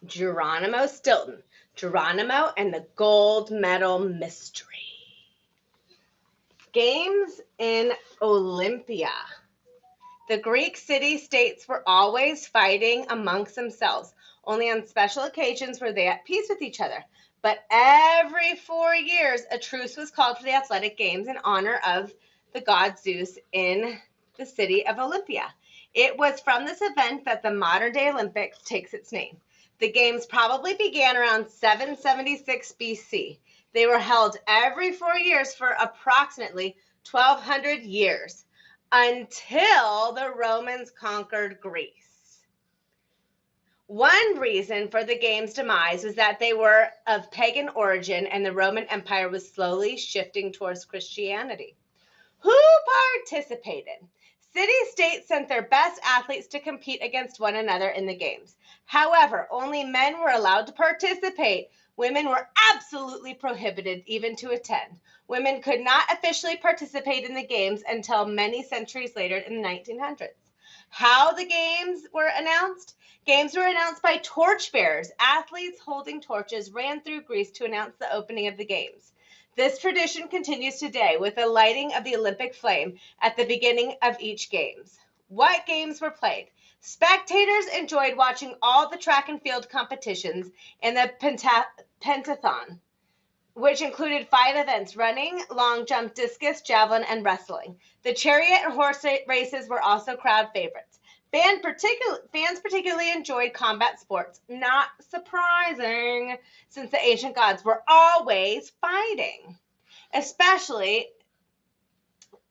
Geronimo Stilton. Geronimo and the Gold Medal Mystery. Games in Olympia. The Greek city-states were always fighting amongst themselves. Only on special occasions were they at peace with each other. But every 4 years, a truce was called for the athletic games in honor of the god Zeus in the city of Olympia. It was from this event that the modern-day Olympics takes its name. The games probably began around 776 BC. They were held every 4 years for approximately 1,200 years until the Romans conquered Greece. One reason for the games' demise was that they were of pagan origin and the Roman Empire was slowly shifting towards Christianity. Who participated? City-states sent their best athletes to compete against one another in the games. However, only men were allowed to participate. Women were absolutely prohibited even to attend. Women could not officially participate in the games until many centuries later in the 1900s. How the games were announced? Games were announced by torchbearers. Athletes holding torches ran through Greece to announce the opening of the games. This tradition continues today with the lighting of the Olympic flame at the beginning of each games. What games were played? Spectators enjoyed watching all the track and field competitions in the pentathlon, which included 5 events: running, long jump, discus, javelin, and wrestling. The chariot and horse races were also crowd favorites. Fans particularly enjoyed combat sports, not surprising, since the ancient gods were always fighting, especially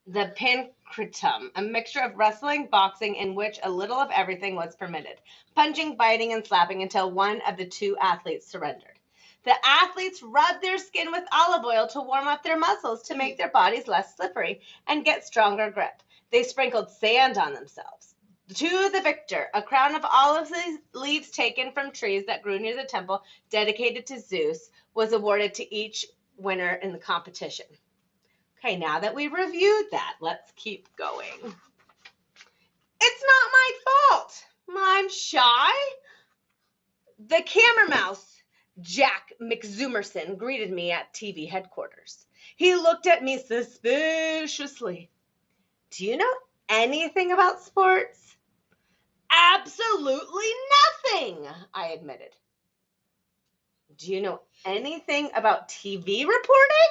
the pancratum, a mixture of wrestling, boxing, in which a little of everything was permitted, punching, biting, and slapping until one of the 2 athletes surrendered. The athletes rubbed their skin with olive oil to warm up their muscles to make their bodies less slippery and get stronger grip. They sprinkled sand on themselves. To the victor, a crown of olive leaves taken from trees that grew near the temple dedicated to Zeus was awarded to each winner in the competition. Okay, now that we've reviewed that, let's keep going. It's not my fault. I'm shy. The camera mouse, Jack McZoomerson, greeted me at TV headquarters. He looked at me suspiciously. Do you know anything about sports? Absolutely nothing, I admitted. Do you know anything about TV reporting?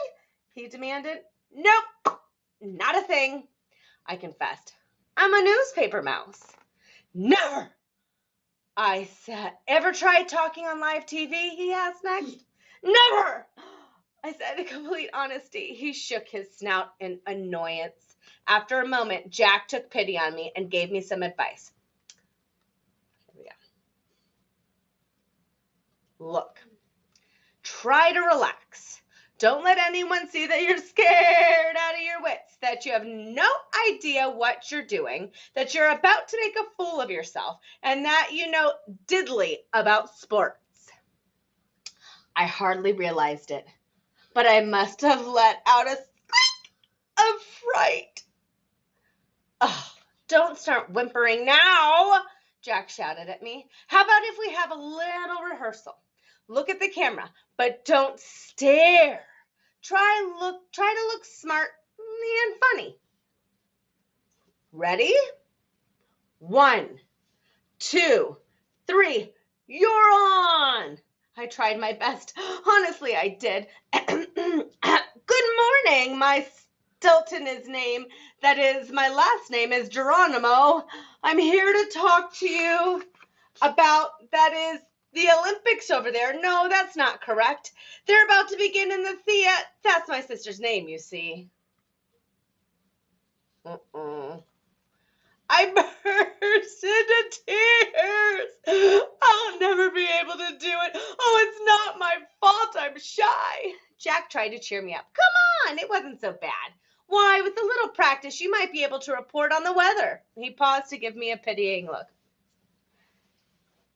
He demanded. Nope, not a thing, I confessed. I'm a newspaper mouse. Never, I said. Ever tried talking on live TV? He asked next. Never, I said in complete honesty. He shook his snout in annoyance. After a moment, Jack took pity on me and gave me some advice. Here we go. Look, try to relax. Don't let anyone see that you're scared out of your wits, that you have no idea what you're doing, that you're about to make a fool of yourself, and that you know diddly about sports. I hardly realized it, but I must have let out a squeak of fright. Oh, don't start whimpering now, Jack shouted at me. How about if we have a little rehearsal? Look at the camera, but don't stare. Try to look smart and funny. Ready? 1, 2, 3, you're on. I tried my best. Honestly, I did. Good morning. My Stilton is name. That is, my last name is Geronimo. I'm here to talk to you about, that is, the Olympics over there. No, that's not correct. They're about to begin in the theater. That's my sister's name, you see. I burst into tears. I'll never be able to do it. Oh, it's not my fault. I'm shy. Jack tried to cheer me up. Come on, it wasn't so bad. Why, with a little practice, you might be able to report on the weather. He paused to give me a pitying look.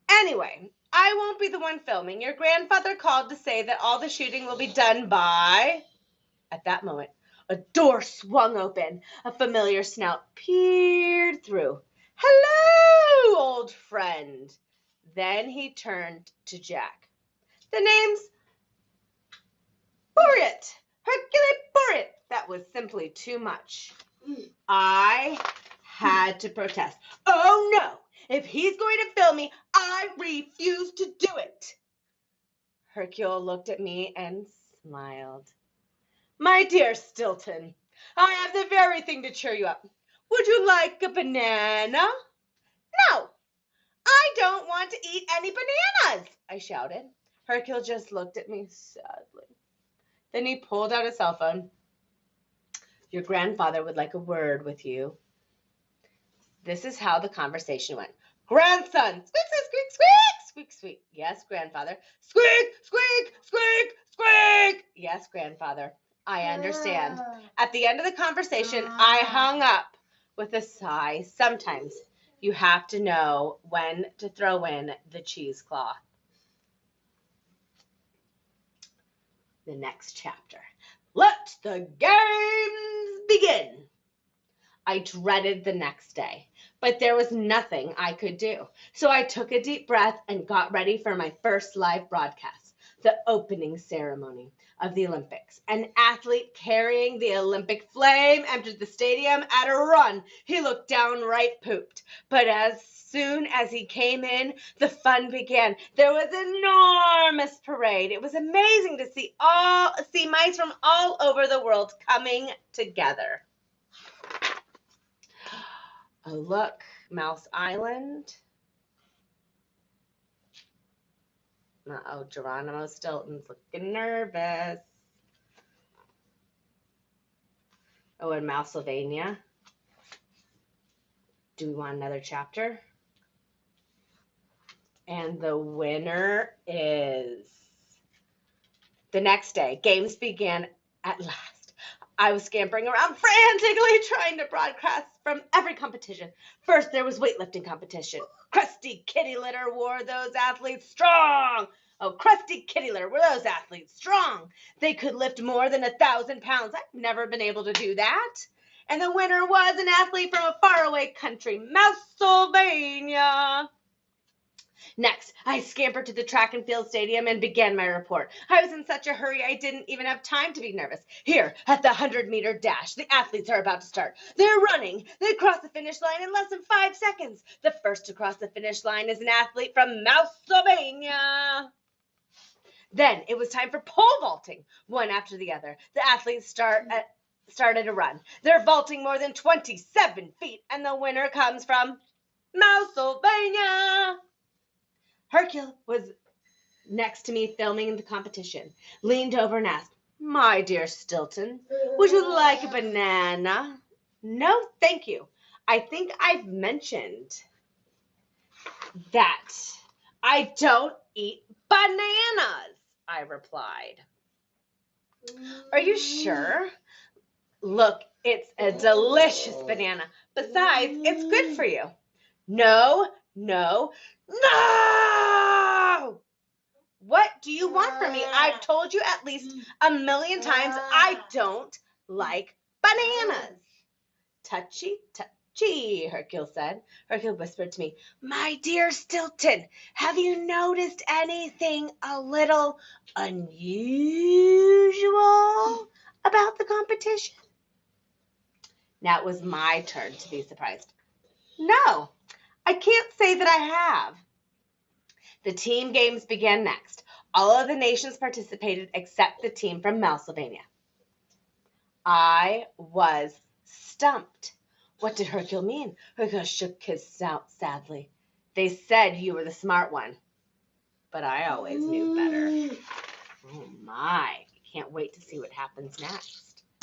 Anyway, I won't be the one filming. Your grandfather called to say that all the shooting will be done by... At that moment, a door swung open. A familiar snout peered through. Hello, old friend. Then he turned to Jack. The name's Burit! Hercule Burit! That was simply too much. I had to protest. Oh no! If he's going to film me, I refuse to do it. Hercule looked at me and smiled. My dear Stilton, I have the very thing to cheer you up. Would you like a banana? No, I don't want to eat any bananas, I shouted. Hercule just looked at me sadly. Then he pulled out his cell phone. Your grandfather would like a word with you. This is how the conversation went. Grandson, squeak, squeak, squeak, squeak, squeak, squeak. Yes, grandfather. Squeak, squeak, squeak, squeak. Yes, grandfather. I understand. At the end of the conversation, I hung up with a sigh. Sometimes you have to know when to throw in the cheesecloth. The next chapter. Let the games begin. I dreaded the next day, but there was nothing I could do. So I took a deep breath and got ready for my first live broadcast, the opening ceremony of the Olympics. An athlete carrying the Olympic flame entered the stadium at a run. He looked downright pooped, but as soon as he came in, the fun began. There was an enormous parade. It was amazing to see mice from all over the world coming together. Oh, look, Mouse Island. Uh-oh, Geronimo Stilton's looking nervous. Oh, and Mousylvania. Do we want another chapter? And the winner is... The next day, games began at last. I was scampering around frantically trying to broadcast from every competition. First, there was weightlifting competition. Crusty kitty litter wore those athletes strong. Oh, crusty kitty litter were those athletes strong. They could lift more than 1,000 pounds. I've never been able to do that. And the winner was an athlete from a faraway country, Mousylvania. Next, I scampered to the track and field stadium and began my report. I was in such a hurry I didn't even have time to be nervous. Here, at the 100-meter dash, the athletes are about to start. They're running. They cross the finish line in less than 5 seconds. The first to cross the finish line is an athlete from Mousylvania. Then it was time for pole vaulting, one after the other. The athletes started to run. They're vaulting more than 27 feet, and the winner comes from Mousylvania. Hercule was next to me filming the competition, leaned over and asked, My dear Stilton, would you like a banana? No, thank you. I think I've mentioned that I don't eat bananas, I replied. Are you sure? Look, it's a delicious banana. Besides, it's good for you. No, no, no! What do you want from me? I've told you at least 1,000,000 times I don't like bananas. Touchy, touchy, Hercule said. Hercule whispered to me, My dear Stilton, have you noticed anything a little unusual about the competition? Now it was my turn to be surprised. No, I can't say that I have. The team games began next. All of the nations participated except the team from Mousylvania. I was stumped. What did Hercule mean? Hercule shook his snout sadly. They said you were the smart one, but I always knew better. Oh my, I can't wait to see what happens next.